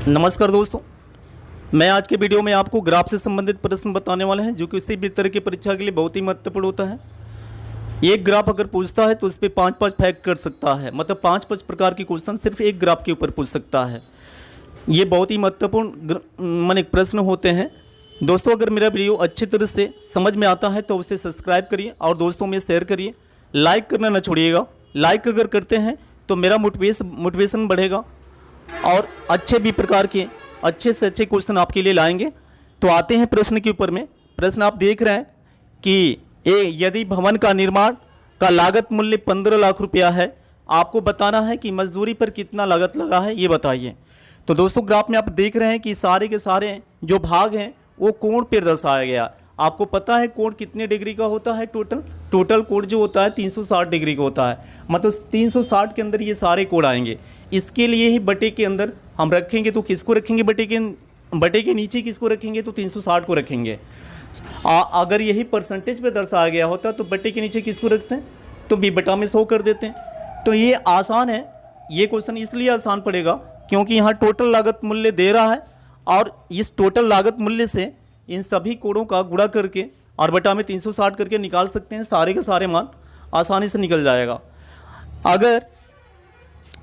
नमस्कार दोस्तों, मैं आज के वीडियो में आपको ग्राफ से संबंधित प्रश्न बताने वाले हैं जो कि किसी भी तरह की परीक्षा के लिए बहुत ही महत्वपूर्ण होता है। एक ग्राफ अगर पूछता है तो उस पर 5-5 फैक्ट कर सकता है, मतलब 5-5 प्रकार के क्वेश्चन सिर्फ एक ग्राफ के ऊपर पूछ सकता है। ये बहुत ही महत्वपूर्ण प्रश्न होते हैं। दोस्तों, अगर मेरा वीडियो अच्छी तरह से समझ में आता है तो उसे सब्सक्राइब करिए और दोस्तों में शेयर करिए। लाइक करना न छोड़िएगा। लाइक अगर करते हैं तो मेरा मोटिवेशन बढ़ेगा और अच्छे भी प्रकार के अच्छे से अच्छे क्वेश्चन आपके लिए लाएंगे। तो आते हैं प्रश्न के ऊपर में। प्रश्न आप देख रहे हैं कि यदि भवन का निर्माण का लागत मूल्य 15 लाख रुपया है, आपको बताना है कि मजदूरी पर कितना लागत लगा है, ये बताइए। तो दोस्तों, ग्राफ में आप देख रहे हैं कि सारे के सारे जो भाग हैं वो कोण पर दर्शाया गया। आपको पता है कोण कितने डिग्री का होता है? टोटल कोण जो होता है 360 डिग्री का होता है। मतलब 360 के अंदर ये सारे कोण आएंगे। इसके लिए ही बटे के अंदर हम रखेंगे तो किसको रखेंगे? बटे के नीचे किसको रखेंगे? तो 360 को रखेंगे। अगर यही परसेंटेज पे दर्शाया गया होता तो बटे के नीचे किसको रखते हैं? तो बी बटा में 100 कर देते हैं। तो ये आसान है। ये क्वेश्चन इसलिए आसान पड़ेगा क्योंकि यहाँ टोटल लागत मूल्य दे रहा है और इस टोटल लागत मूल्य से इन सभी कोणों का गुणा करके और बटा में 360 करके निकाल सकते हैं। सारे के सारे मान आसानी से निकल जाएगा।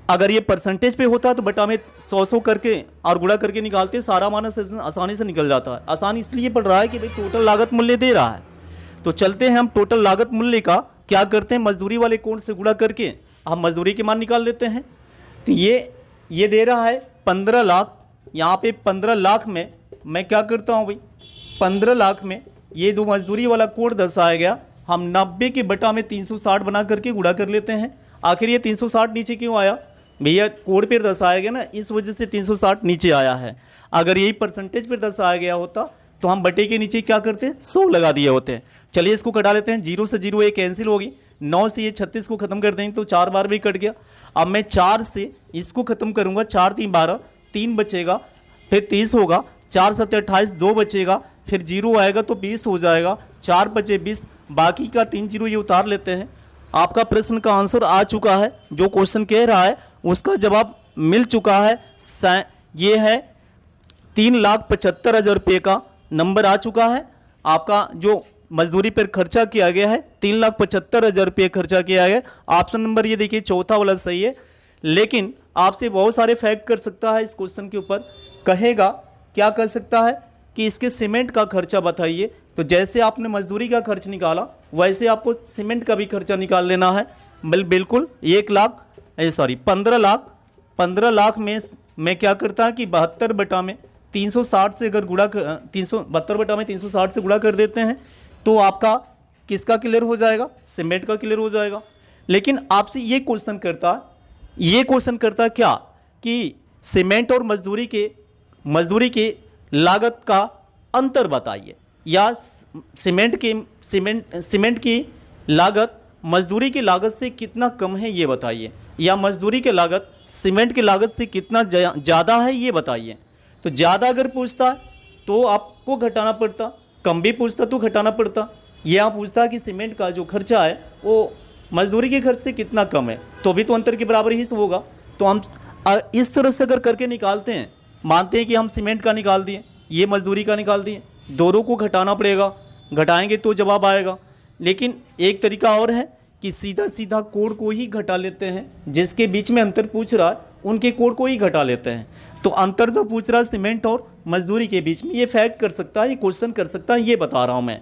अगर ये परसेंटेज पे होता तो बटा में 100 करके और गुणा करके निकालते, सारा मान आसानी से निकल जाता है। आसानी इसलिए पड़ रहा है कि भाई टोटल लागत मूल्य दे रहा है। तो चलते हैं हम टोटल लागत मूल्य का क्या करते हैं, मजदूरी वाले कोण से गुणा करके हम मजदूरी के मान निकाल लेते हैं। तो ये दे रहा है 15 लाख। यहाँ पे 15 लाख में मैं क्या करता हूँ भाई, 15 लाख में ये दो मजदूरी वाला कोण दर्शाया गया, हम 90 के बटा में 360 बना करके गुणा कर लेते हैं। आखिर ये 360 नीचे क्यों आया भैया? कोण पर दर्शाया गया ना, इस वजह से 360 नीचे आया है। अगर यही परसेंटेज पर दर्शाया गया होता तो हम बटे के नीचे क्या करते हैं? 100 लगा दिए होते हैं। चलिए इसको कटा लेते हैं। 0 से 0 ये कैंसिल होगी। 9 से ये 36 को खत्म कर देंगे तो 4 बार भी कट गया। अब मैं 4 से इसको खत्म करूंगा। 4 3 12, 3 बचेगा, फिर 30 होगा। 4 7 28, 2 बचेगा, फिर 0 आएगा तो 20 हो जाएगा। 4 बचे 20, बाकी का 3 0 ये उतार लेते हैं। आपका प्रश्न का आंसर आ चुका है। जो क्वेश्चन कह रहा है उसका जवाब मिल चुका है। ये है 3,75,000 रुपये का नंबर आ चुका है। आपका जो मजदूरी पर खर्चा किया गया है 3,75,000 रुपये खर्चा किया गया। ऑप्शन नंबर ये देखिए चौथा वाला सही है। लेकिन आपसे बहुत सारे फैक्ट कर सकता है इस क्वेश्चन के ऊपर। कहेगा क्या कर सकता है कि इसके सीमेंट का खर्चा बताइए। तो जैसे आपने मजदूरी का खर्च निकाला वैसे आपको सीमेंट का भी खर्चा निकाल लेना है। बिल्कुल 15 लाख में मैं क्या करता है कि 72 बटा में 360 से अगर गुणा 372 बटा में 360 से गुणा कर देते हैं तो आपका किसका क्लियर हो जाएगा? सीमेंट का क्लियर हो जाएगा। लेकिन आपसे ये क्वेश्चन करता है क्या कि सीमेंट और मजदूरी के लागत का अंतर बताइए, या सीमेंट की लागत मजदूरी की लागत से कितना कम है ये बताइए, या मजदूरी की लागत सीमेंट की लागत से कितना ज़्यादा है ये बताइए। तो ज़्यादा अगर पूछता तो आपको घटाना पड़ता, कम भी पूछता तो घटाना पड़ता। ये आप पूछता कि सीमेंट का जो खर्चा है वो मजदूरी के खर्च से कितना कम है, तो भी तो अंतर के बराबर ही होगा। तो हम इस तरह से अगर करके निकालते हैं, मानते हैं कि हम सीमेंट का निकाल दिए, ये मजदूरी का निकाल दिए, दोनों को घटाना पड़ेगा। घटाएंगे तो जवाब आएगा। लेकिन एक तरीका और है कि सीधा कोण को ही घटा लेते हैं। जिसके बीच में अंतर पूछ रहा है उनके कोण को ही घटा लेते हैं। तो अंतर तो पूछ रहा है सीमेंट और मजदूरी के बीच में। ये फैक्ट कर सकता है, ये क्वेश्चन कर सकता है, ये बता रहा हूँ मैं।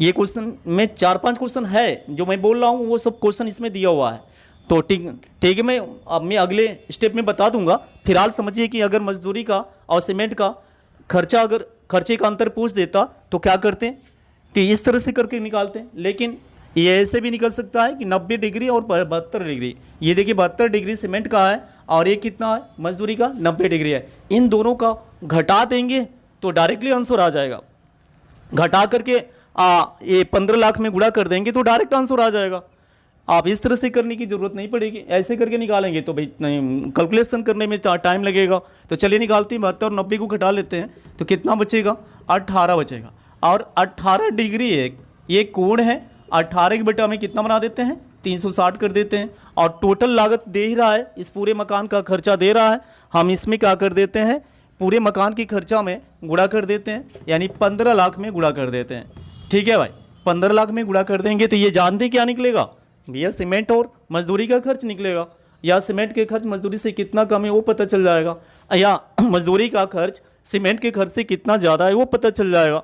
ये क्वेश्चन में 4-5 क्वेश्चन है जो मैं बोल रहा हूँ, वो सब क्वेश्चन इसमें दिया हुआ है। तो ठीक है, मैं अगले स्टेप में बता दूंगा। फिलहाल समझिए कि अगर मजदूरी का और सीमेंट का खर्चे का अंतर पूछ देता तो क्या करते हैं? तो इस तरह से करके निकालते हैं। लेकिन ये ऐसे भी निकल सकता है कि 90 डिग्री और 72 डिग्री। ये देखिए 72 डिग्री सीमेंट का है और ये कितना है? मजदूरी का 90 डिग्री है। इन दोनों का घटा देंगे तो डायरेक्टली आंसर आ जाएगा। घटा करके ये 15 लाख में गुणा कर देंगे तो डायरेक्ट आंसर आ जाएगा। आप इस तरह से करने की ज़रूरत नहीं पड़ेगी। ऐसे करके निकालेंगे तो भाई नहीं, कैलकुलेशन करने में टाइम लगेगा। तो चलिए निकालते हैं। 72 और 90 को घटा लेते हैं तो कितना बचेगा? 18 बचेगा। और 18 डिग्री ये कोण है। 18 के बटा में कितना बना देते हैं? 360 कर देते हैं। और टोटल लागत दे ही रहा है, इस पूरे मकान का खर्चा दे रहा है। हम इसमें क्या कर देते हैं पूरे मकान की खर्चा में गुणा कर देते हैं, यानी 15 लाख में गुणा कर देते हैं। ठीक है भाई, 15 लाख में गुणा कर देंगे तो ये जानते हैं क्या निकलेगा भैया, सीमेंट और मजदूरी का खर्च निकलेगा, या सीमेंट के खर्च मजदूरी से कितना कम है वो पता चल जाएगा, या मजदूरी का खर्च सीमेंट के खर्च से कितना ज़्यादा है वो पता चल जाएगा।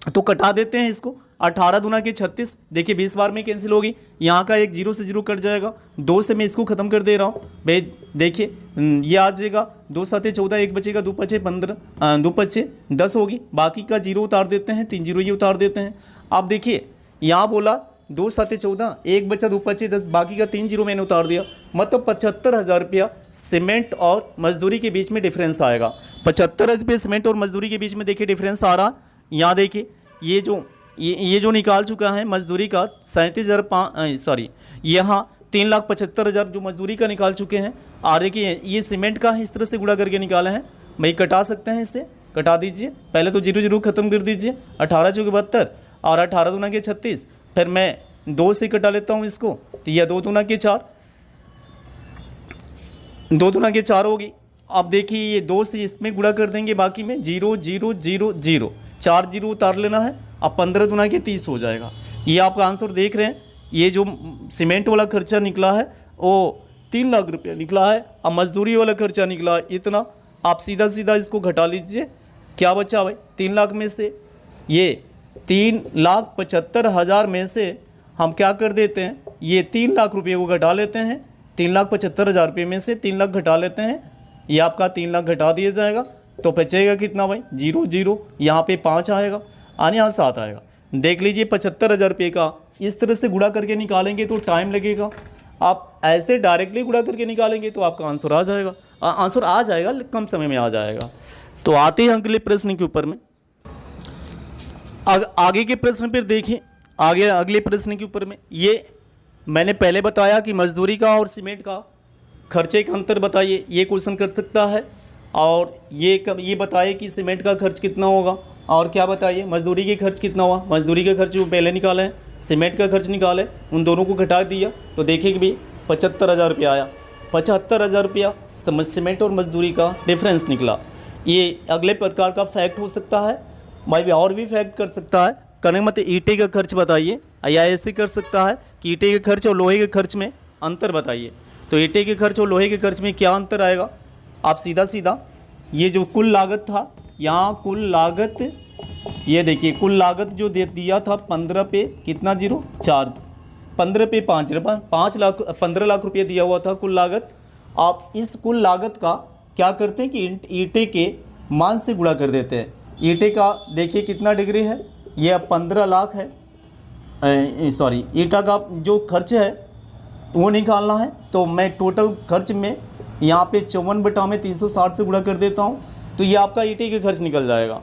तो कटा देते हैं इसको, 18 दूना के 36, देखिए 20 बार में कैंसिल होगी, यहाँ का एक जीरो से जीरो कट जाएगा, 2 से मैं इसको ख़त्म कर दे रहा हूँ भाई। देखिए ये आ जाएगा 2 7 14, एक बचेगा 2 5 15, 2 5 10 होगी, बाकी का जीरो उतार देते हैं, 3 जीरो ये उतार देते हैं। आप देखिए यहाँ बोला 2 7 14, एक बचा 2 5 10, बाकी का 3 जीरो मैंने उतार दिया, मतलब 75,000 रुपया सीमेंट और मजदूरी के बीच में डिफरेंस आएगा। 75,000 रुपये सीमेंट और मजदूरी के बीच में देखिए डिफरेंस आ रहा। यहाँ देखिए ये जो निकाल चुका है मजदूरी का 37,000, सॉरी यहाँ 3,75,000 जो मजदूरी का निकाल चुके हैं। और देखिए ये सीमेंट का इस तरह से गुणा करके निकाले हैं भाई, कटा सकते हैं, इससे कटा दीजिए, पहले तो जीरो जीरो खत्म कर दीजिए, 18 चौके 72 और 18 दूना के 36, फिर मैं 2 से कटा लेता हूँ इसको, तो यह 2 दूना के 4, 2 दूना के 4 होगी। अब देखिए ये 2 से इसमें गुणा कर देंगे, बाकी में 0 0 0 0, 4 जीरो उतार लेना है, अब 15 दूना के 30 हो जाएगा। ये आपका आंसर देख रहे हैं, ये जो सीमेंट वाला खर्चा निकला है वो 3 लाख रुपया निकला है, अब मजदूरी वाला खर्चा निकला है इतना। आप सीधा सीधा इसको घटा लीजिए, क्या बचा भाई, 3 लाख में से ये 3,75,000 में से हम क्या कर देते हैं, ये 3 लाख रुपये को घटा लेते हैं, 3,75,000 रुपये में से 3 लाख घटा लेते हैं, ये आपका 3 लाख घटा दिया जाएगा, तो बचेगा कितना भाई, 0 0, यहाँ पे 5 आएगा और यहाँ 7 आएगा। देख लीजिए 75,000 रुपये का इस तरह से गुणा करके निकालेंगे तो टाइम लगेगा, आप ऐसे डायरेक्टली गुणा करके निकालेंगे तो आपका आंसर आ जाएगा, आंसर आ जाएगा, कम समय में आ जाएगा। तो आते हैं अगले प्रश्न के ऊपर में, आगे के प्रश्न पर देखें, आगे अगले प्रश्न के ऊपर में ये मैंने पहले बताया कि मजदूरी का और सीमेंट का खर्चे का अंतर बताइए, ये क्वेश्चन कर सकता है। और ये बताइए कि सीमेंट का खर्च कितना होगा, और क्या बताइए मजदूरी के खर्च कितना हुआ, मजदूरी का खर्च जो पहले निकाले हैं, सीमेंट का खर्च निकाले, उन दोनों को घटा दिया तो देखिए कि भाई 75,000 रुपया आया, 75,000 रुपया सीमेंट और मजदूरी का डिफरेंस निकला। ये अगले प्रकार का फैक्ट हो सकता है भाई, और भी फैक्ट कर सकता है, कहने मत ईंटे का खर्च बताइए, या ऐसे कर सकता है कि ईंटे के खर्च और लोहे के खर्च में अंतर बताइए। तो ईंटे के खर्च और लोहे के खर्च में क्या अंतर आएगा, आप सीधा सीधा ये जो कुल लागत था, यहाँ कुल लागत, ये देखिए कुल लागत जो दिया था 15 पे कितना जीरो 4, 15 पे 5 लाख 15 लाख रुपये दिया हुआ था कुल लागत। आप इस कुल लागत का क्या करते हैं कि ईंटे के मान से गुणा कर देते हैं। ईंटे का देखिए कितना डिग्री है, ये 15 लाख है, सॉरी ईंटा का जो खर्च है वो निकालना है, तो मैं टोटल खर्च में यहाँ पे 54/360 से गुणा कर देता हूँ, तो ये आपका ईंटे के खर्च निकल जाएगा,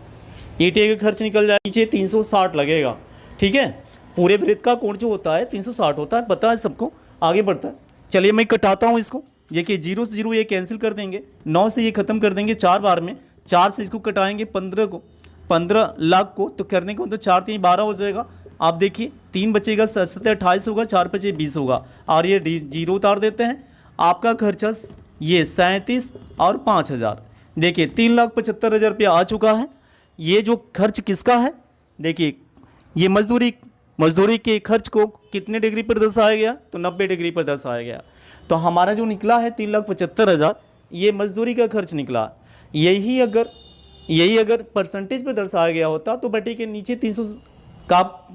ईंटे के खर्च निकल जाएगा, नीचे 360 लगेगा। ठीक है, पूरे वृत्त का कोण जो होता है 360 होता है, पता है सबको, आगे बढ़ता है। चलिए मैं कटाता हूँ इसको, देखिए 0 से 0 ये कैंसिल कर देंगे, 9 से ये ख़त्म कर देंगे 4 बार में, 4 से इसको कटाएंगे 15 लाख को, तो करने को तो 4 3 12 हो जाएगा। आप देखिए 3 बचेगा 7 28 होगा, 4 5 20 होगा, और ये जीरो उतार देते हैं, आपका खर्चा ये 37 और 5,000, देखिए 3,75,000 रुपया आ चुका है। ये जो खर्च किसका है, देखिए ये मजदूरी के खर्च को कितने डिग्री पर दर्शाया गया, तो 90 डिग्री पर दर्शाया गया। तो हमारा जो निकला है 3,75,000, ये मजदूरी का खर्च निकला। यही अगर परसेंटेज पर दर्शाया गया होता तो बटे के नीचे 300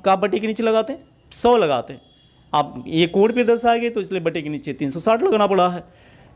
का बटे के नीचे लगाते हैं 100 लगाते हैं, आप ये कोड पे दर्शाया गया तो इसलिए बटे के नीचे 360 लगाना पड़ा है।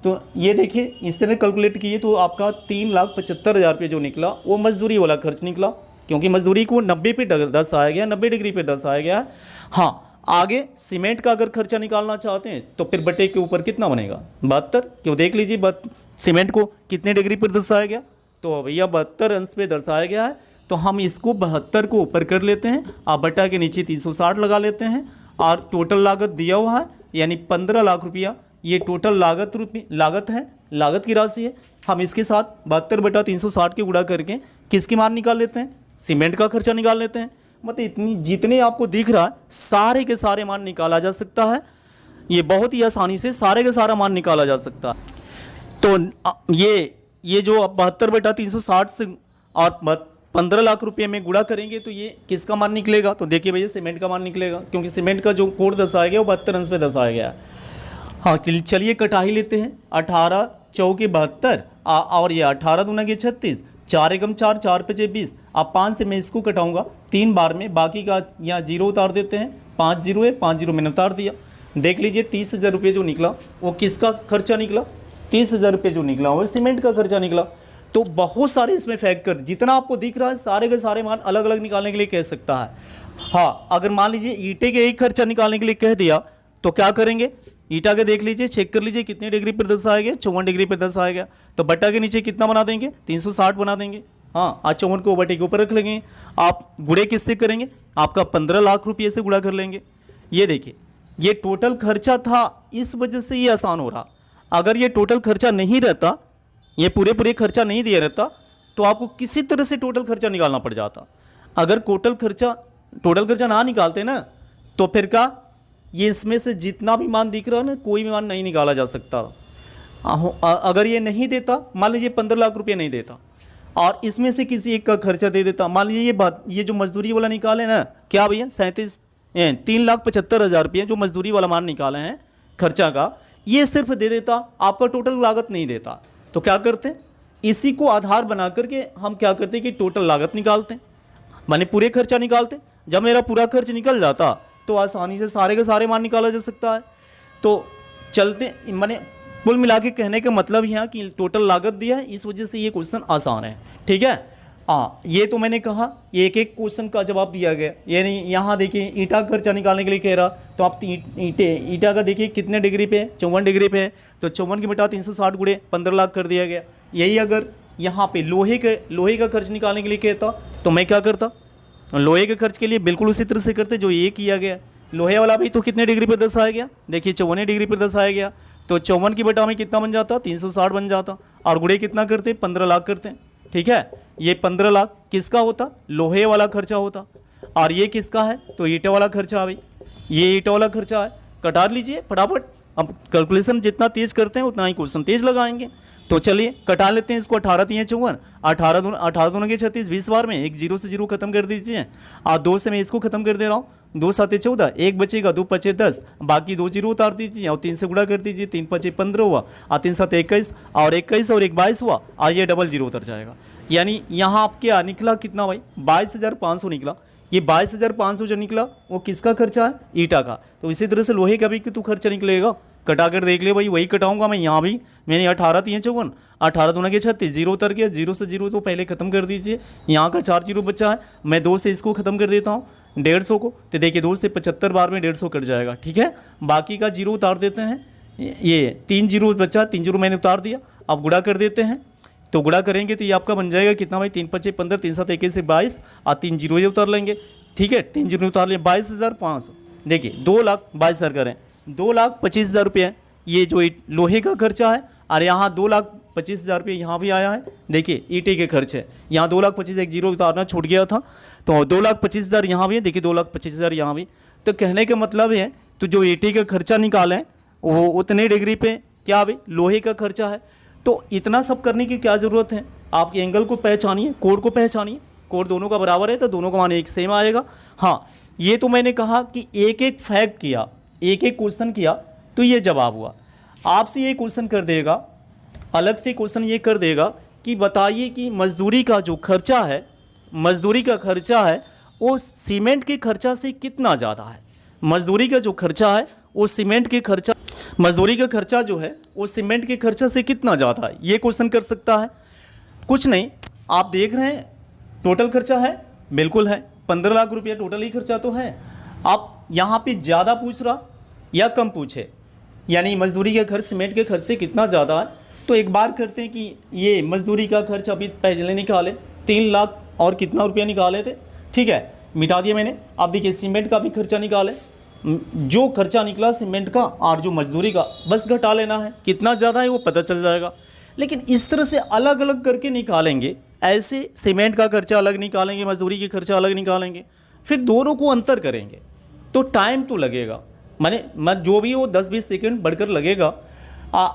तो ये देखिए इस तरह कैलकुलेट किए तो आपका 3,75,000 रुपये जो निकला वो मजदूरी वाला खर्च निकला, क्योंकि मजदूरी को 90 पे दर्शाया गया, 90 डिग्री पे दर्शाया गया। हाँ, आगे सीमेंट का अगर खर्चा निकालना चाहते हैं तो फिर बटे के ऊपर कितना बनेगा 72, क्यों देख लीजिए सीमेंट को कितने डिग्री पर दर्शाया गया, तो भैया 72 अंश पे दर्शाया गया है, तो हम इसको 72 को ऊपर कर लेते हैं, आप बटा के नीचे 360 लगा लेते हैं, और टोटल लागत दिया हुआ है यानी 15 लाख रुपया, ये टोटल लागत है, लागत की राशि है। हम इसके साथ 72/360 के गुणा करके किसकी मान निकाल लेते हैं, सीमेंट का खर्चा निकाल लेते हैं। मतलब इतनी जितने आपको दिख रहा है सारे के सारे मान निकाला जा सकता है, ये बहुत ही आसानी से सारे के सारा मान निकाला जा सकता है। तो ये ये जो आप 72/360 से और 15 लाख रुपए में गुणा करेंगे तो ये किसका मान निकलेगा? तो देखिए भैया सीमेंट का मान निकलेगा, क्योंकि सीमेंट का जो कोड दर्शाया गया वो 72 अंश पे दर्शाया गया है। हाँ चलिए कटा ही लेते हैं। 18 चौके 72 और ये 18 दूना के 36, 4 एकम 4, 4 पचे 20। अब 5 से मैं इसको कटाऊंगा 3 बार में, बाकी का यहाँ 0 उतार देते हैं। 5 0 है, 5 0 मैंने उतार दिया। देख लीजिए 30,000 रुपये जो निकला वो किसका खर्चा निकला? 30,000 रुपये जो निकला वो सीमेंट का खर्चा निकला। तो बहुत सारे इसमें फैक्टर जितना आपको दिख रहा है सारे के सारे मान अलग अलग निकालने के लिए कह सकता है। हाँ अगर मान लीजिए ईंटे के एक खर्चा निकालने के लिए कह दिया तो क्या करेंगे? ईटा के देख लीजिए, चेक कर लीजिए कितने डिग्री पर दर्शाया गया, 54 डिग्री पर दर्शाया गया। तो बट्टा के नीचे कितना बना देंगे? 360 बना देंगे। हाँ आज 54 को बट्टे के ऊपर रख लेंगे। आप गुड़े किससे करेंगे? आपका 15 लाख रुपये से गुड़ा कर लेंगे। ये देखिए ये टोटल खर्चा था, इस वजह से ये आसान हो रहा। अगर ये टोटल खर्चा नहीं रहता, ये पूरे खर्चा नहीं दिया रहता, तो आपको किसी तरह से टोटल खर्चा निकालना पड़ जाता। अगर टोटल खर्चा ना निकालते ना तो फिर क्या ये इसमें से जितना भी मान दिख रहा है ना कोई भी मान नहीं निकाला जा सकता। अगर ये नहीं देता, मान लीजिए 15 लाख रुपये नहीं देता और इसमें से किसी एक का खर्चा दे देता, मान लीजिए ये जो मजदूरी वाला निकाले ना, क्या भैया 3,75,000 रुपये जो मजदूरी वाला मान निकाले हैं खर्चा का, ये सिर्फ दे देता, आपका टोटल लागत नहीं देता। तो क्या करते? इसी को आधार बना करके हम क्या करते हैं कि टोटल लागत निकालते हैं, माने पूरे खर्चा निकालते। जब मेरा पूरा खर्च निकल जाता तो आसानी से सारे के सारे मान निकाला जा सकता है। तो चलते माने कुल मिला के कहने का मतलब यहाँ कि टोटल लागत दिया है, इस वजह से ये क्वेश्चन आसान है। ठीक है। हाँ ये तो मैंने कहा एक एक क्वेश्चन का जवाब दिया गया। यानी यहाँ देखिए ईंटा खर्चा निकालने के लिए कह रहा, तो आप ईंटा का देखिए कितने डिग्री पे है? 54 डिग्री पे है। तो 54 की बटा 360 गुणे 15 लाख कर दिया गया। यही अगर यहाँ पे लोहे का खर्च निकालने के लिए कहता तो मैं क्या करता? लोहे के खर्च के लिए बिल्कुल उसी तरह से करते जो ये किया गया। लोहे वाला भी तो कितने डिग्री पर दर्शाया गया? देखिए 54 डिग्री पर दर्शाया गया। तो 54 की बटा में कितना बन जाता? 360 बन जाता। और गुणे कितना करते? 15 लाख करते। ठीक है। ये 15 लाख किसका होता? लोहे वाला खर्चा होता। और ये किसका है? तो ईंटे वाला खर्चा। भाई ये ईंटे वाला खर्चा है। कटा लीजिए फटाफट। अब कैलकुलेशन जितना तेज करते हैं उतना ही क्वेश्चन तेज लगाएंगे। तो चलिए कटा लेते हैं इसको। 18 3 54, 18 दूना के 36, 20 बार में एक 0 से 0 खत्म कर दीजिए। और 2 से मैं इसको खत्म कर दे रहा हूँ। 2 7 14, एक बचेगा, 2 5 10, बाकी 2 0 उतार दीजिए और 3 से गुणा कर दीजिए। 3 5 15 हुआ और 3 7 21 और 21 और 1 22 हुआ और ये डबल 0 उतर जाएगा। यानी यहाँ आप क्या निकला कितना भाई? 22,500 निकला। ये 22,500 जो निकला वो किसका खर्चा है? ईंटा का। तो इसी तरह से लोहे का भी तो खर्चा निकलेगा। कटा कर देख ले भाई, वही कटाऊंगा मैं यहाँ भी। मैंने 18 3 54, 18 दूना के 36, 0 उतर गया। 0 से 0 तो पहले खत्म कर दीजिए। यहाँ का 4 0 बचा है, मैं 2 से इसको खत्म कर देता हूँ 150 को। तो देखिए 2 से 75 बार में 150 कट जाएगा। ठीक है। बाकी का 0 उतार देते हैं। ये 3 0 बचा, 3 0 मैंने उतार दिया। अब गुणा कर देते हैं। तो गुणा करेंगे तो ये आपका बन जाएगा कितना भाई? 3 5 15, 3 7 21 से 22 और 3 0 ये उतार लेंगे। ठीक है। 3 0 उतार लें 22,500। देखिए 2,22,000 करें, 2,25,000 रुपये ये जो लोहे का खर्चा है। और यहाँ 2,25,000 रुपये यहाँ भी आया है। देखिए ईंटे के खर्च है। यहाँ 2,25,000 एक 0 उतारना छूट गया था, तो 2,25,000 यहाँ भी है। देखिए 2,25,000 यहाँ भी। तो कहने का मतलब है तो जो ईंटे का खर्चा निकालें वो उतने डिग्री पे क्या भाई लोहे का खर्चा है। तो इतना सब करने की क्या ज़रूरत है? आपके एंगल को पहचानिए, कोड को पहचानिए। कोड दोनों का बराबर है तो दोनों का मान एक सेम आएगा। हाँ ये तो मैंने कहा कि एक एक फैक्ट किया, एक एक क्वेश्चन किया तो ये जवाब हुआ। आपसे ये क्वेश्चन कर देगा, अलग से क्वेश्चन ये कर देगा कि बताइए कि मजदूरी का जो खर्चा है, मजदूरी का खर्चा है वो सीमेंट के खर्चा से कितना ज़्यादा है। मजदूरी का जो खर्चा है वो सीमेंट के खर्चा, मजदूरी का खर्चा जो है वो सीमेंट के खर्चा से कितना ज़्यादा है, ये क्वेश्चन कर सकता है। कुछ नहीं, आप देख रहे हैं टोटल खर्चा है, बिल्कुल है 15 लाख रुपया टोटल ही खर्चा तो है। आप यहाँ पे ज़्यादा पूछ रहा या कम पूछे, यानी मजदूरी का खर्च सीमेंट के खर्च से कितना ज़्यादा है। तो एक बार करते हैं कि ये मजदूरी का खर्च अभी पहले निकाले 3 लाख और कितना रुपया निकाले थे। ठीक है, मिटा दिया मैंने। अब देखिए सीमेंट का भी खर्चा निकाले, जो खर्चा निकला सीमेंट का और जो मजदूरी का बस घटा लेना है, कितना ज़्यादा है वो पता चल जाएगा। लेकिन इस तरह से अलग अलग करके निकालेंगे, ऐसे सीमेंट का खर्चा अलग निकालेंगे, मजदूरी की खर्चा अलग निकालेंगे, फिर दोनों को अंतर करेंगे तो टाइम तो लगेगा, माने जो भी हो 10-20 सेकंड बढ़कर लगेगा।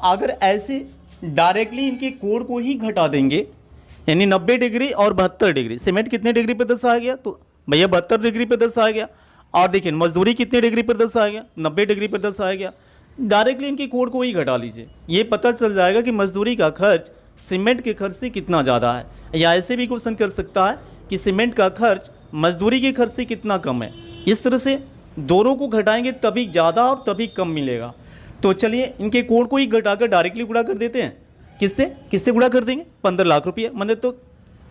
अगर ऐसे डायरेक्टली इनके कोण को ही घटा देंगे, यानी 90 डिग्री और 72 डिग्री। सीमेंट कितने डिग्री पर दर्शाया गया, तो भैया 72 डिग्री पर दर्शाया गया। और देखिए मजदूरी कितने डिग्री पर दर्शाया गया, 90 डिग्री पर दर्शाया गया। डायरेक्टली इनकी कोण को ही घटा लीजिए, ये पता चल जाएगा कि मजदूरी का खर्च सीमेंट के खर्च से कितना ज़्यादा है। या ऐसे भी क्वेश्चन कर सकता है कि सीमेंट का खर्च मजदूरी के खर्च से कितना कम है। इस तरह से दोनों को घटाएंगे तभी ज़्यादा और तभी कम मिलेगा। तो चलिए इनके कोण को ही घटाकर डायरेक्टली गुणा कर देते हैं। किससे किससे गुणा कर देंगे, 15 लाख रुपये, मतलब तो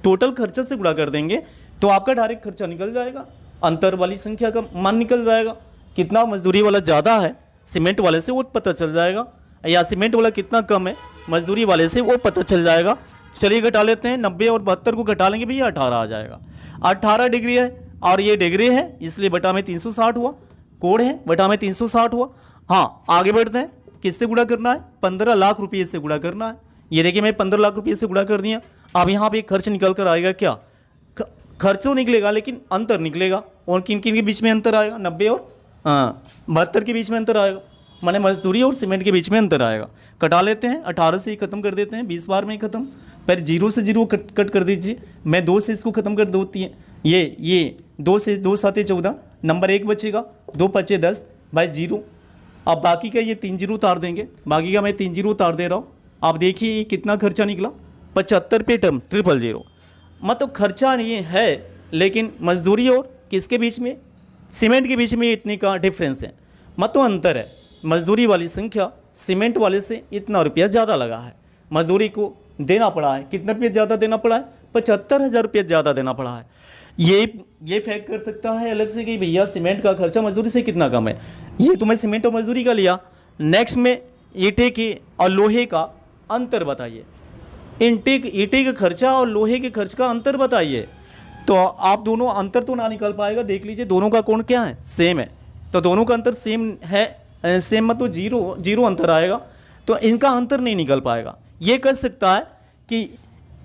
टोटल खर्चे से गुणा कर देंगे तो आपका डायरेक्ट खर्चा निकल जाएगा, अंतर वाली संख्या का मान निकल जाएगा। कितना मजदूरी वाला ज़्यादा है सीमेंट वाले से वो पता चल जाएगा, या सीमेंट वाला कितना कम है मजदूरी वाले से वो पता चल जाएगा। चलिए घटा लेते हैं, 90 और 72 को घटा लेंगे भैया 18 आ जाएगा। 18 डिग्री है और ये डिग्री है, इसलिए बटा में 360 हुआ। कोण है बटा में 360 हुआ। हाँ आगे बढ़ते हैं, किससे गुणा करना है, 15 लाख रुपये से गुणा करना है। ये देखिए मैं 15 लाख रुपये से गुणा कर दिया। अब यहाँ पे खर्च निकल कर आएगा, क्या खर्च तो निकलेगा लेकिन अंतर निकलेगा। और किन किन के बीच में अंतर आएगा, 90 और 72 के बीच में अंतर आएगा, माने मजदूरी और सीमेंट के बीच में अंतर आएगा। कटा लेते हैं, 18 से ही खत्म कर देते हैं, 20 बार में ही खत्म। पर 0 से 0 कट कर दीजिए, मैं 2 से इसको खत्म कर देती है। ये 2 से 2 7 14, नंबर 1 बचेगा, 2 5 10 बाई 0। अब बाकी का ये 3 0 उतार देंगे, बाकी का मैं 3 0 उतार दे रहा हूँ। आप देखिए ये कितना खर्चा निकला, 75 पे टर्म 000। मतलब खर्चा ये है लेकिन मजदूरी और किसके बीच में, सीमेंट के बीच में इतने का डिफरेंस है, मतलब अंतर है। मजदूरी वाली संख्या सीमेंट वाले से इतना रुपया ज़्यादा लगा है, मजदूरी को देना पड़ा है। कितना रुपया ज़्यादा देना पड़ा है, 75,000 रुपया ज़्यादा देना पड़ा है। ये फैक्ट कर सकता है अलग से कि भैया सीमेंट का खर्चा मजदूरी से कितना कम है। ये तो मैं सीमेंट और मजदूरी का लिया। नेक्स्ट में ईंटे के और लोहे का अंतर बताइए। ईंटे का खर्चा और लोहे के खर्च का अंतर बताइए। तो आप दोनों अंतर तो ना निकाल पाएगा, देख लीजिए दोनों का कोण क्या है, सेम है। तो दोनों का अंतर सेम है, सेम मतलब जीरो अंतर आएगा, तो इनका अंतर नहीं निकल पाएगा। ये कर सकता है कि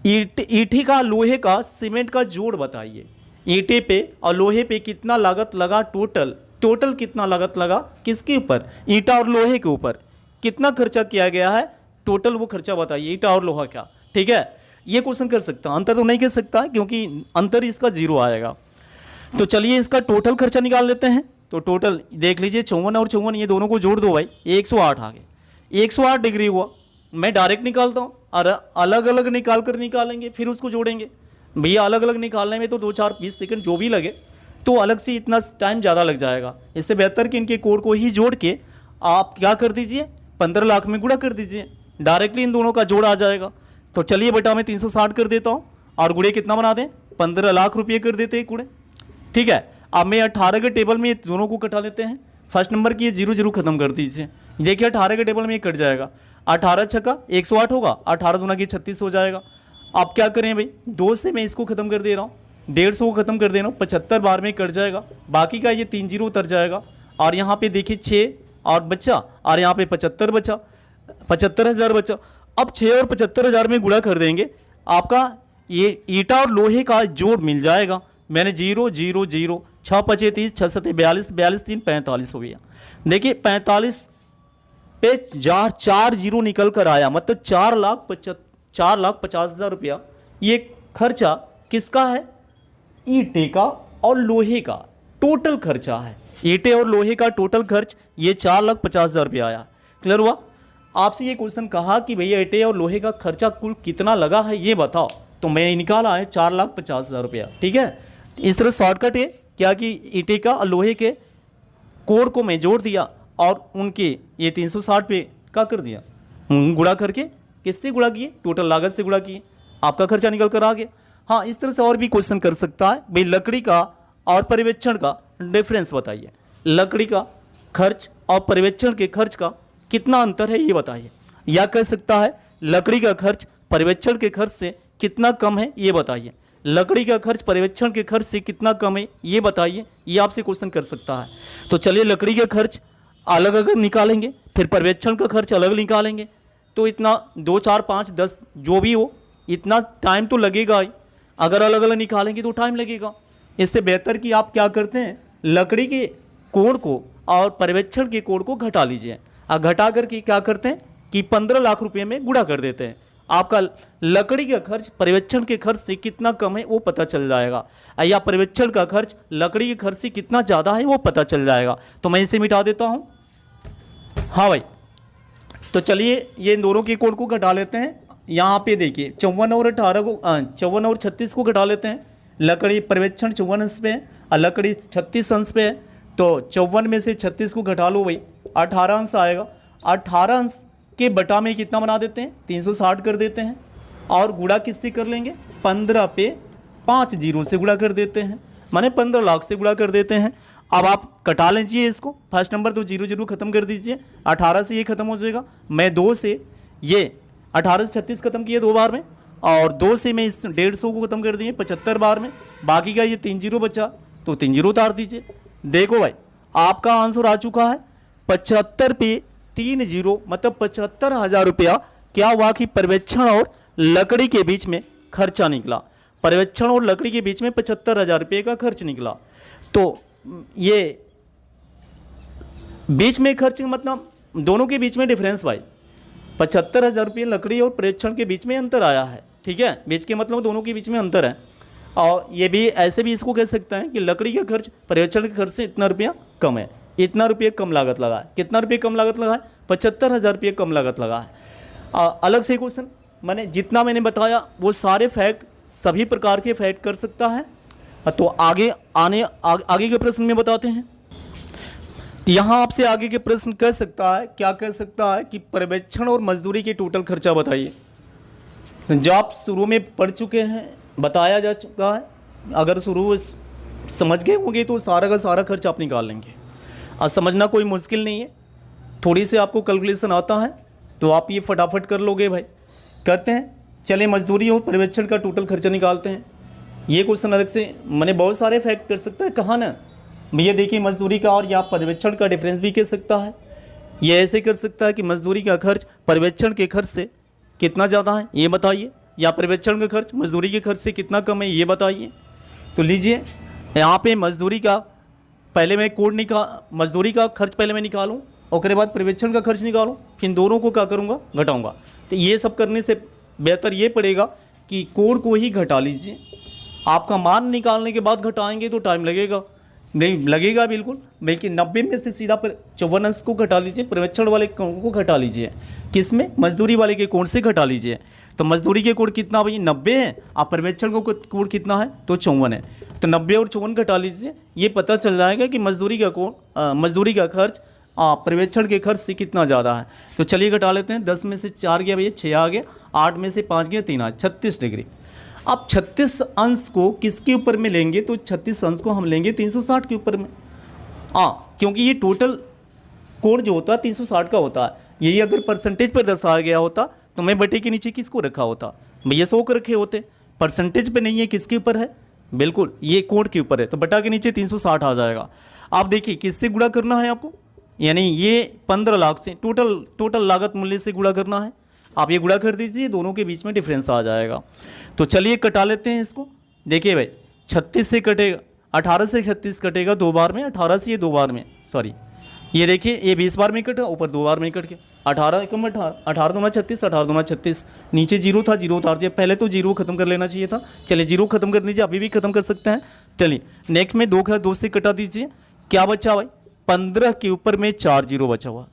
ईंटे का लोहे का सीमेंट का जोड़ बताइए। ईंटे पे और लोहे पे कितना लागत लगा, टोटल कितना लागत लगा, किसके ऊपर, ईंटा और लोहे के ऊपर कितना खर्चा किया गया है, टोटल वो खर्चा बताइए ईंटा और लोहा का। ठीक है, ये क्वेश्चन कर सकता, अंतर तो नहीं कर सकता क्योंकि अंतर इसका 0 आएगा। तो चलिए इसका टोटल खर्चा निकाल लेते हैं। तो टोटल देख लीजिए 54 और 54, ये दोनों को जोड़ दो भाई, 108 आ गए। 108 डिग्री हुआ। मैं डायरेक्ट निकालता हूँ और अलग अलग निकालेंगे फिर उसको जोड़ेंगे। भैया अलग अलग निकालने में तो 2 4 20 सेकंड जो भी लगे, तो अलग से इतना टाइम ज़्यादा लग जाएगा। इससे बेहतर कि इनके कोड को ही जोड़ के आप क्या कर दीजिए, 15 लाख में गुणा कर दीजिए, डायरेक्टली इन दोनों का जोड़ आ जाएगा। तो चलिए बटा में 360 कर देता हूँ और गुणे कितना बना दें, 15 लाख रुपये कर देते हैं गुणे। ठीक है, अब मैं 18 के टेबल में ये दोनों को कटा लेते हैं। फर्स्ट नंबर की ये 0 0 खत्म कर दीजिए। देखिए 18 के टेबल में ये कट जाएगा, 18 छक्का 108 होगा, 18 दूना की 36 हो जाएगा। आप क्या करें भाई, 2 से मैं इसको खत्म कर दे रहा हूँ, 150 को खत्म कर दे रहा हूँ, 75 बार में कट जाएगा। बाकी का ये 3 0 उतर जाएगा और यहाँ पे देखिए 6 और बच्चा, और यहाँ पे 75 बचा, 75,000 बचा। अब 6 और 75,000 में गुणा कर देंगे, आपका ये ईंटा और लोहे का जोड़ मिल जाएगा। मैंने 0 0 0 6 5 30 6 7 42 42 3 45 हो गया। देखिए 45 पे 4 0 निकल कर आया, मतलब 4,50,000 रुपया ये खर्चा किसका है, ईंटे का और लोहे का टोटल खर्चा है। ईंटे और लोहे का टोटल खर्च ये 4,50,000 रुपया आया। क्लियर हुआ। आपसे ये क्वेश्चन कहा कि भैया ईंटे और लोहे का खर्चा कुल कितना लगा है ये बताओ, तो मैं निकाला है 4,50,000 रुपया। ठीक है, इस तरह शॉर्टकट है क्या कि ईंटे का और लोहे के कोड को मैं जोड़ दिया और उनके ये 360 पे क्या कर दिया, गुणा करके किससे गुणा किए, टोटल लागत से गुणा किए, आपका खर्चा निकल कर आ गया। हाँ, इस तरह से और भी क्वेश्चन कर सकता है। भाई लकड़ी का और पर्यवेक्षण का डिफरेंस बताइए, लकड़ी का खर्च और पर्यवेक्षण के खर्च का कितना अंतर है ये बताइए। या कह सकता है लकड़ी का खर्च पर्यवेक्षण के खर्च से कितना कम है ये बताइए, लकड़ी का खर्च पर्यवेक्षण के खर्च से कितना कम है ये बताइए। ये आपसे क्वेश्चन कर सकता है। तो चलिए लकड़ी का खर्च अलग अलग निकालेंगे, फिर पर्यवेक्षण का खर्च अलग निकालेंगे, तो इतना 2 4 5 10 जो भी हो इतना टाइम तो लगेगा ही। अगर अलग अलग निकालेंगे तो टाइम लगेगा। इससे बेहतर कि आप क्या करते हैं, लकड़ी के कोण को और पर्यवेक्षण के कोण को घटा लीजिए और घटा करके क्या करते हैं, कि 15 लाख रुपए में गुणा कर देते हैं, आपका लकड़ी का खर्च पर्यवेक्षण के खर्च से कितना कम है वो पता चल जाएगा, या पर्यवेक्षण का खर्च लकड़ी के खर्च से कितना ज़्यादा है वो पता चल जाएगा। तो मैं इसे मिटा देता हूँ। हाँ भाई, तो चलिए ये इन दोनों के कोण को घटा लेते हैं। यहाँ पे देखिए 54 और 18 को 54 और 36 को घटा लेते हैं। लकड़ी पर्यवेक्षण 54 अंश पे है और लकड़ी 36 अंश पे है, तो 54 में से 36 को घटा लो भाई, 18 अंश आएगा। 18 अंश के बटा में कितना बना देते हैं, 360 कर देते हैं, और गुणा किससे कर लेंगे, 15 पे 5 जीरो से गुणा कर देते हैं, माने 15 लाख से गुणा कर देते हैं। अब आप कटा लीजिए इसको, फर्स्ट नंबर तो 0 0 खत्म कर दीजिए, 18 से ये खत्म हो जाएगा, मैं 2 से ये 18 से 36 खत्म किए 2 बार में, और 2 से मैं इस 150 को खत्म कर दिए 75 बार में, बाकी का ये 3 जीरो बचा, तो 3 जीरो उतार दीजिए। देखो भाई आपका आंसर आ चुका है 75 पे 3 जीरो, मतलब 75,000 रुपया क्या हुआ कि पर्यवेक्षण और लकड़ी के बीच में खर्चा निकला। पर्यवेक्षण और लकड़ी के बीच में 75,000 रुपये का खर्च निकला। तो ये बीच में खर्च मतलब दोनों के बीच में डिफरेंस भाई, 75,000 रुपये लकड़ी और पर्यवेक्षण के बीच में अंतर आया है। ठीक है, बीच के मतलब दोनों के बीच में अंतर है। और ये भी ऐसे भी इसको कह सकते हैं कि लकड़ी का खर्च पर्यवेक्षण के खर्च से इतना रुपया कम है, इतना रुपये कम लागत लगा है। कितना रुपये कम लागत लगा है, 75,000 रुपये कम लागत लगा है। अलग से क्वेश्चन मैंने जितना मैंने बताया वो सारे फैक्ट सभी प्रकार के फैक्ट कर सकता है। तो आगे के प्रश्न में बताते हैं। यहाँ आपसे आगे के प्रश्न कह सकता है, क्या कह सकता है कि पर्यवेक्षण और मजदूरी के टोटल खर्चा बताइए। जो आप शुरू में पढ़ चुके हैं, बताया जा चुका है, अगर शुरू समझ गए होंगे तो सारा का सारा खर्च आप निकाल लेंगे। और समझना कोई मुश्किल नहीं है, थोड़ी सी आपको कैलकुलेशन आता है तो आप ये फटाफट कर लोगे भाई। करते हैं, चले मजदूरी और पर्यवेक्षण का टोटल खर्चा निकालते हैं। ये क्वेश्चन अलग से मैंने बहुत सारे फैक्ट कर सकता है, कहाँ ना भैया देखिए मजदूरी का और या पर्यवेक्षण का डिफरेंस भी कह सकता है। ये ऐसे कर सकता है कि मजदूरी का खर्च पर्यवेक्षण के खर्च से कितना ज़्यादा है ये बताइए, या पर्यवेक्षण का खर्च मजदूरी के खर्च से कितना कम है ये बताइए। तो लीजिए यहाँ पे मजदूरी का पहले मैं मजदूरी का खर्च पहले मैं निकालूँ, उसके बाद पर्यवेक्षण का खर्च निकालूँ, फिर दोनों को क्या करूँगा, घटाऊँगा। तो ये सब करने से बेहतर ये पड़ेगा कि कोण को ही घटा लीजिए। आपका मान निकालने के बाद घटाएंगे तो टाइम लगेगा, नहीं लगेगा बिल्कुल, बल्कि 90 में से सीधा 54 अंश को घटा लीजिए, पर्यवेक्षण वाले कोण को घटा लीजिए, किसमें, मजदूरी वाले के कोण से घटा लीजिए। तो मजदूरी के कोण कितना भाई 90 है, और पर्यवेक्षण को कोण कितना है तो 54 है, तो 90 और 54 घटा लीजिए, ये पता चल जाएगा कि मजदूरी का कोण मजदूरी का खर्च पर्यवेक्षण के खर्च से कितना ज़्यादा है। तो चलिए घटा लेते हैं, 10 में से 4 गया भैया 6 आ गया, 8 में से 5 गया 3 आ, 36 डिग्री। अब 36 अंश को किसके ऊपर में लेंगे, तो 36 अंश को हम लेंगे 360 के ऊपर में। क्योंकि ये टोटल कोण जो होता है 360 का होता है, यही अगर परसेंटेज पर दर्शाया गया होता तो मैं बटे के नीचे किसको रखा होता, भैया 100 को रखे होते। परसेंटेज पे नहीं है, किसके ऊपर है, बिल्कुल ये कोण के ऊपर है, तो बटा के नीचे 360 आ जाएगा। आप देखिए किससे गुणा करना है आपको, यानी ये 15 लाख से टोटल लागत मूल्य से गुणा करना है। आप ये गुणा कर दीजिए, दोनों के बीच में डिफरेंस आ जाएगा। तो चलिए कटा लेते हैं इसको। देखिए भाई 36 से कटेगा, 18 से 36 कटेगा 2 बार में, 18 से ये 2 बार में, सॉरी ये देखिए ये 20 बार में कटा, ऊपर 2 बार में कट गया। 18 कम 18 दूना 36, 18 दूना 36, नीचे जीरो था, जीरो उतार दिया, पहले तो जीरो खत्म कर लेना चाहिए था। चलिए जीरो खत्म कर लीजिए, अभी भी खत्म कर सकते हैं। चलिए नेक्स्ट में 2 से कटा दीजिए, क्या बचा भाई 15 के ऊपर में 4 जीरो बचा हुआ।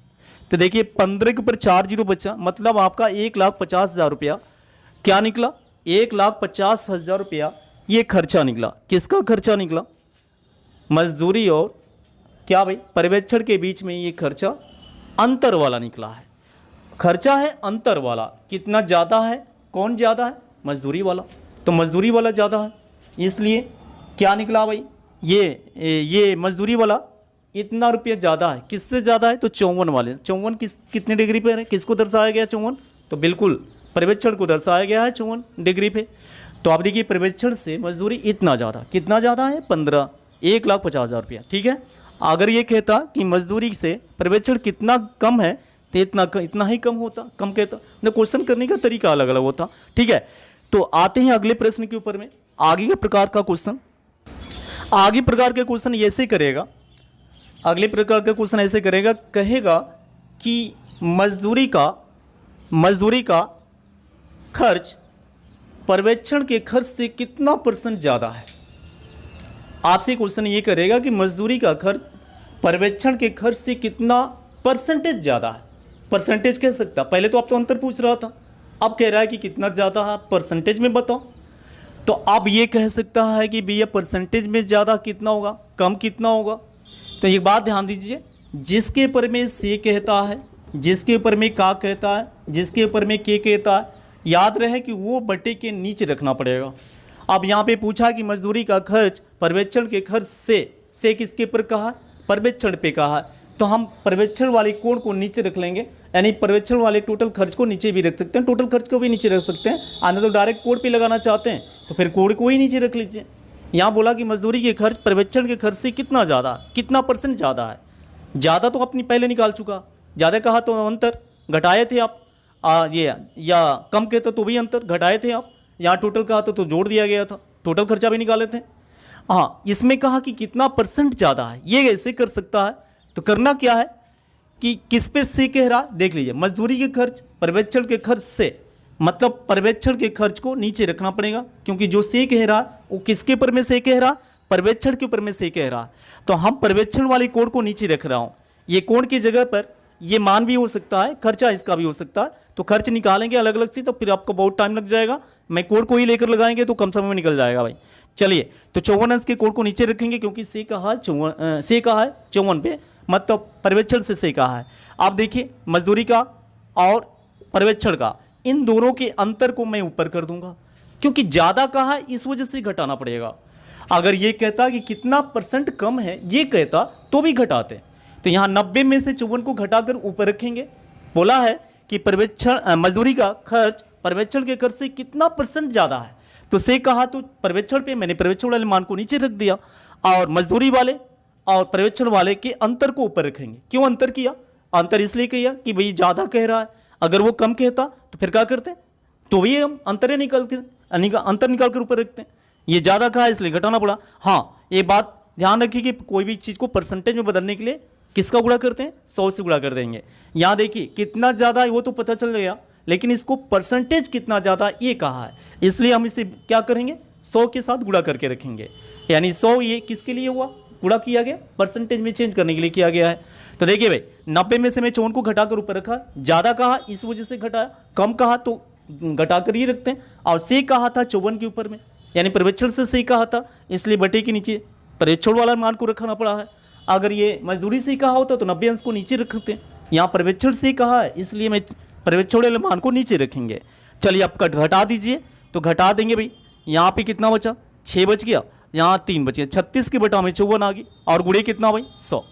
तो देखिए 15 के ऊपर 4 जीरो बचा, मतलब आपका 1,50,000 रुपया क्या निकला, 1,50,000 रुपया ये खर्चा निकला। किसका खर्चा निकला, मजदूरी और क्या भाई पर्यवेक्षण के बीच में ये खर्चा अंतर वाला निकला है। खर्चा है अंतर वाला, कितना ज़्यादा है, कौन ज़्यादा है, मजदूरी वाला, तो मजदूरी वाला ज़्यादा है, इसलिए क्या निकला भाई ये मजदूरी वाला इतना रुपया ज़्यादा है। किससे ज़्यादा है, तो 54 वाले। 54 कितने डिग्री पे है, किसको दर्शाया गया 54, तो बिल्कुल पर्यवेक्षण को दर्शाया गया है 54 डिग्री पे। तो आप देखिए पर्यवेक्षण से मजदूरी इतना ज़्यादा, कितना ज़्यादा है 15, 1,50,000 रुपया। ठीक है, अगर ये कहता कि मजदूरी से पर्यवेक्षण कितना कम है तो इतना ही कम होता, कम कहता ना, क्वेश्चन करने का तरीका अलग अलग होता। ठीक है, तो आते हैं अगले प्रश्न के ऊपर में। आगे के प्रकार का क्वेश्चन, आगे प्रकार के क्वेश्चन ऐसे करेगा, अगले प्रकार का क्वेश्चन ऐसे करेगा, कहेगा कि मजदूरी का मजदूरी का खर्च पर्यवेक्षण के खर्च से कितना परसेंट ज़्यादा है। आपसे क्वेश्चन ये करेगा कि मजदूरी का खर्च पर्यवेक्षण के खर्च से कितना परसेंटेज ज़्यादा है। परसेंटेज कह सकता, पहले तो आप तो अंतर पूछ रहा था, अब कह रहा है कि कितना ज़्यादा है, परसेंटेज में बताओ। तो अब ये कह सकता है कि भैया परसेंटेज में ज़्यादा कितना होगा, कम कितना होगा। तो एक बात ध्यान दीजिए, जिसके ऊपर में से कहता है, जिसके ऊपर में का कहता है, जिसके ऊपर में के कहता है, याद रहे कि वो बटे के नीचे रखना पड़ेगा। अब यहाँ पे पूछा कि मजदूरी का खर्च पर्यवेक्षण के खर्च से किसके ऊपर कहा, पर्यवेक्षण पे कहा, तो हम पर्यवेक्षण वाले कोण को नीचे रख लेंगे, यानी पर्यवेक्षण वाले टोटल खर्च को नीचे भी रख सकते हैं, टोटल खर्च को भी नीचे रख सकते हैं। आने तो डायरेक्ट कोड पे लगाना चाहते हैं तो फिर कोड को ही नीचे रख लीजिए। यहाँ बोला कि मजदूरी के खर्च पर्यवेक्षण के खर्च से कितना ज़्यादा, कितना परसेंट ज़्यादा है। ज़्यादा तो अपनी पहले निकाल चुका, ज़्यादा कहा तो अंतर घटाए थे आप, ये या कम कहते तो भी अंतर घटाए थे आप, यहाँ टोटल कहा तो जोड़ दिया गया था, टोटल खर्चा भी निकाले थे। हाँ, इसमें कहा कि कितना परसेंट ज़्यादा है, ये ऐसे कर सकता है। तो करना क्या है कि किस पर से कह रहा, देख लीजिए, मजदूरी के खर्च पर्यवेक्षण के खर्च से, मतलब पर्यवेक्षण के खर्च को नीचे रखना पड़ेगा, क्योंकि जो से कह रहा वो किसके ऊपर में से कह रहा, पर्यवेक्षण के ऊपर में से कह रहा। तो हम पर्यवेक्षण वाले कोण को नीचे रख रहा हूँ, ये कोण की जगह पर ये मान भी हो सकता है, खर्चा इसका भी हो सकता है। तो खर्च निकालेंगे अलग अलग से तो फिर आपको बहुत टाइम लग जाएगा, मैं कोड को ही लेकर लगाएंगे तो कम समय में निकल जाएगा भाई। चलिए, तो 54 अंश के कोड को नीचे रखेंगे, क्योंकि से कहा है 54 पे, मतलब पर्यवेक्षण से कहा है। आप देखिए, मजदूरी का और पर्यवेक्षण का, इन दोनों के अंतर को मैं ऊपर कर दूंगा, क्योंकि ज़्यादा कहा है इस वजह से घटाना पड़ेगा। अगर ये कहता कि कितना परसेंट कम है, ये कहता तो भी घटाते। तो यहाँ 90 में से 54 को घटाकर ऊपर रखेंगे। बोला है कि पर्यवेक्षण मजदूरी का खर्च पर्यवेक्षण के खर्च से कितना परसेंट ज़्यादा है, तो से कहा तो पर्यवेक्षण पे मैंने पर्यवेक्षण वाले मान को नीचे रख दिया, और मजदूरी वाले और पर्यवेक्षण वाले के अंतर को ऊपर रखेंगे। क्यों अंतर किया, अंतर इसलिए किया कि भाई ज़्यादा कह रहा है, अगर वो कम कहता तो फिर क्या करते, तो भी हम अंतर निकाल कर ऊपर रखते हैं। ये ज़्यादा कहा इसलिए घटाना पड़ा। हाँ, ये बात ध्यान रखिए कि कोई भी चीज़ को परसेंटेज में बदलने के लिए किसका गुणा करते हैं, 100 से गुणा कर देंगे। यहाँ देखिए कितना ज़्यादा है वो तो पता चल गया, लेकिन इसको परसेंटेज कितना ज़्यादा ये कहा है, इसलिए हम इसे क्या करेंगे, 100 के साथ गुणा करके रखेंगे। यानी 100 ये किसके लिए हुआ, गुणा किया गया, परसेंटेज में चेंज करने के लिए किया गया है। तो देखिए भाई, 90 में से मैं 54 को घटाकर ऊपर रखा, ज़्यादा कहा इस वजह से घटाया, कम कहा तो घटाकर ही रखते हैं। और से कहा था 54 के ऊपर में, यानी पर्यवेक्षण से कहा था, इसलिए बटे के नीचे पर्यवेक्षण वाला मान को रखना पड़ा है। अगर ये मजदूरी से कहा होता तो 90 अंश को नीचे रखते हैं, यहाँ पर्यवेक्षण से कहा है इसलिए मैं पर्यवेक्षण वाले मान को नीचे रखेंगे। चलिए आपका घटा दीजिए, तो घटा देंगे भाई, यहाँ पे कितना बचा, 6 बच गया, यहाँ 3 बचे, 36 के बटा में 54 आ गई, और गुणे कितना भाई 100,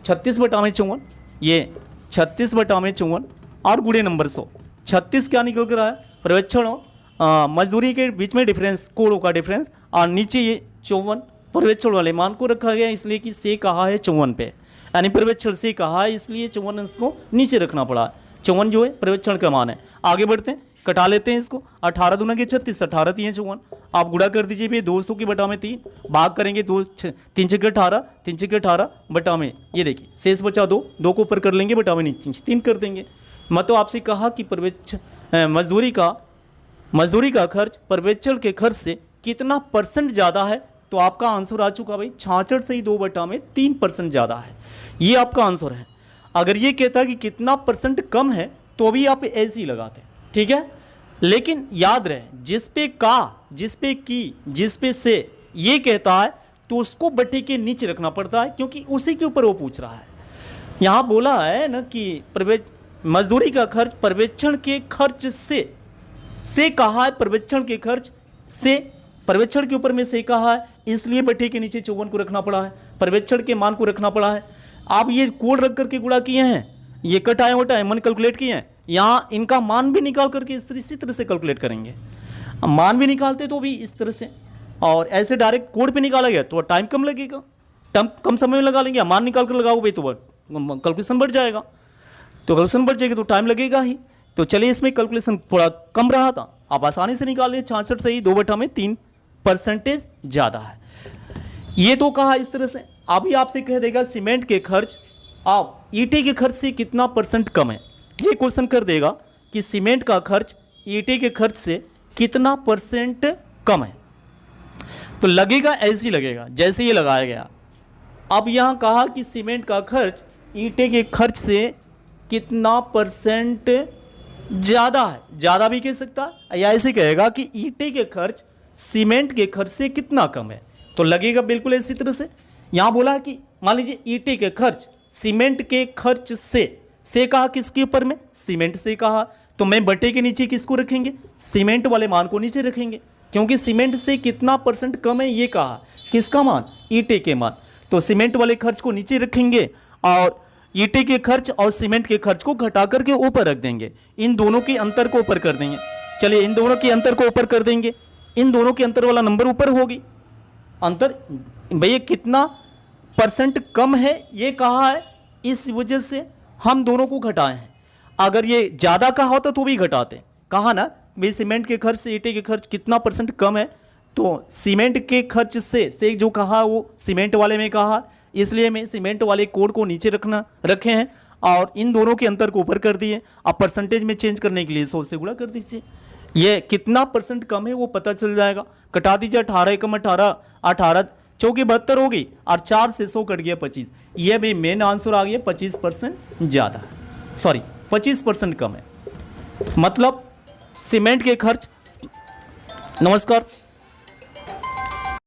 36 बटा में 54, ये 36 बटा में 54 और गुणे नंबर 100। 36 क्या निकल कर आया, पर्यवेक्षण और मजदूरी के बीच में डिफरेंस, कोणों का डिफरेंस, और नीचे ये 54 पर्यवेक्षण वाले मान को रखा गया, इसलिए कि से कहा है 54 पे, यानी पर्यवेक्षण से कहा है इसलिए 54 अंश को नीचे रखना पड़ा। 54 जो है पर्यवेक्षण का मान है। आगे बढ़ते हैं, कटा लेते हैं इसको, 18 दूना के 36, 18 3 54, आप गुणा कर दीजिए भाई, 200 के बटा में 3, भाग करेंगे 3 छक्के 18, 3 छक्के 18 बटा में, ये देखिए शेष बचा 2, 2 को ऊपर कर लेंगे, बटा में नीचे 3 कर देंगे। मतलब आपसे कहा कि मजदूरी का खर्च पर्यवेक्षण के खर्च से कितना परसेंट ज़्यादा है, तो आपका आंसर आ चुका भाई 66 से ही 2 बटा में 3% ज़्यादा है, ये आपका आंसर है। अगर ये कहता है कि कितना परसेंट कम है तो भी आप ऐसे ही लगाते, ठीक है। लेकिन याद रहे, जिस पे का, जिस पे की, जिस पे से ये कहता है तो उसको बटे के नीचे रखना पड़ता है, क्योंकि उसी के ऊपर वो पूछ रहा है। यहाँ बोला है ना कि मजदूरी का खर्च पर्यवेक्षण के खर्च से कहा है, पर्यवेक्षण के खर्च से, पर्यवेक्षण के ऊपर में से कहा है, इसलिए बटे के नीचे 54 को रखना पड़ा है, पर्यवेक्षण के मान को रखना पड़ा है। आप ये कोड रख करके गुणा किए हैं, ये कटाए वटाए मन कैलकुलेट किए हैं, यहाँ इनका मान भी निकाल करके इसी तरह से कैलकुलेट करेंगे। मान भी निकालते तो भी इस तरह से, और ऐसे डायरेक्ट कोड पे निकाला गया तो टाइम कम लगेगा, कम समय में लगा लेंगे। मान निकाल कर लगाओ भाई तो कैलकुलेशन बढ़ जाएगा, तो कैलकुलेशन बढ़ जाएगी तो टाइम लगेगा ही। तो चलिए, इसमें कैलकुलेशन थोड़ा कम रहा था, आप आसानी से निकाल लिए, 66 से ही 2 बटा में 3% ज़्यादा है। ये तो कहा इस तरह से। अभी आपसे कह देगा सीमेंट के खर्च आप ईंटे के खर्च से कितना परसेंट कम है, ये क्वेश्चन कर देगा कि सीमेंट का खर्च ईंटे के खर्च से कितना परसेंट कम है। तो लगेगा ऐसे ही लगेगा जैसे ये लगाया गया। अब यहाँ कहा कि सीमेंट का खर्च ईंटे के खर्च से कितना परसेंट ज़्यादा है, ज़्यादा भी कह सकता है या ऐसे कहेगा कि ईंटे के खर्च सीमेंट के खर्च से कितना कम है। तो लगेगा बिल्कुल इसी तरह से। यहाँ बोला कि मान लीजिए ईंटे के खर्च सीमेंट के खर्च से कहा किसके ऊपर में, सीमेंट से कहा, तो मैं बटे के नीचे किसको रखेंगे, सीमेंट वाले मान को नीचे रखेंगे, क्योंकि सीमेंट से कितना परसेंट कम है ये कहा, किसका मान, ईंटे के मान। तो सीमेंट वाले खर्च को नीचे रखेंगे और ईंटे के खर्च और सीमेंट के खर्च को घटा करके ऊपर रख देंगे, इन दोनों के अंतर को ऊपर कर देंगे। चलिए इन दोनों के अंतर को ऊपर कर देंगे, इन दोनों के अंतर वाला नंबर ऊपर होगी। अंतर भैया कितना परसेंट कम है ये कहा है, इस वजह से हम दोनों को घटाए हैं। अगर ये ज़्यादा कहा होता तो भी घटाते, कहा ना भाई सीमेंट के खर्च से ईंटे के खर्च कितना परसेंट कम है, तो सीमेंट के खर्च से जो कहा वो सीमेंट वाले में कहा, इसलिए मैं सीमेंट वाले कोड को नीचे रखे हैं और इन दोनों के अंतर को ऊपर कर दिए। अब परसेंटेज में चेंज करने के लिए 100 से गुणा कर दीजिए, ये कितना परसेंट कम है वो पता चल जाएगा। कटा दीजिए 18 एकम 18, 18 चौकी 72 होगी और 4 से 100 कट गया 25। ये भी मेन आंसर आ गया 25% ज़्यादा है, सॉरी 25% कम है, मतलब सीमेंट के खर्च। नमस्कार।